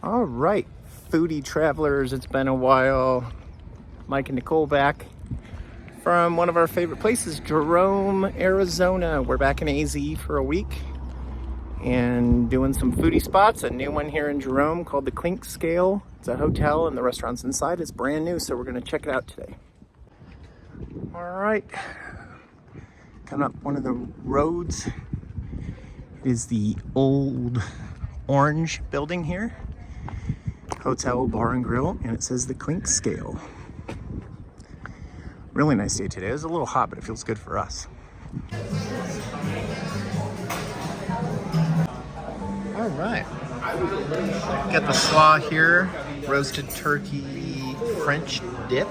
All right, foodie travelers, it's been a while. Mike and Nicole back from one of our favorite places, Jerome, Arizona. We're back in AZ for a week and doing some foodie spots. A new one here in Jerome called the Clinkscale. It's a hotel and the restaurant's inside. It's brand new, so we're gonna check it out today. All right, coming up one of the roads is the old orange building here. Hotel, bar and grill, and it says the Clinkscale. Really nice day today. It was a little hot, but it feels good for us. All right, got the slaw here, roasted turkey French dip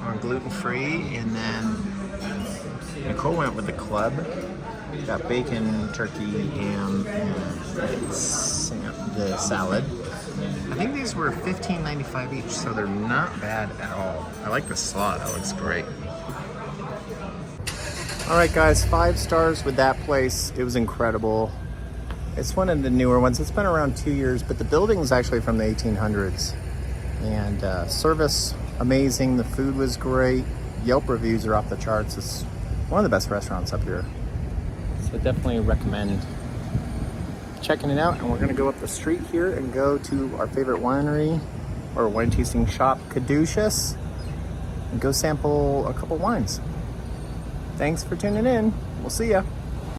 on gluten-free, and then Nicole went with the club. Got bacon, turkey, ham, and the salad. I think these were $15.95 each, so they're not bad at all. I like the slaw, that looks great. All right, guys, 5 stars with that place. It was incredible. It's one of the newer ones. It's been around 2 years, but the building is actually from the 1800s. And service, amazing. The food was great. Yelp reviews are off the charts. It's one of the best restaurants up here. So definitely recommend checking it out. And we're gonna go up the street here and go to our favorite winery or wine tasting shop, Caduceus, and go sample a couple wines. Thanks for tuning in. We'll see ya.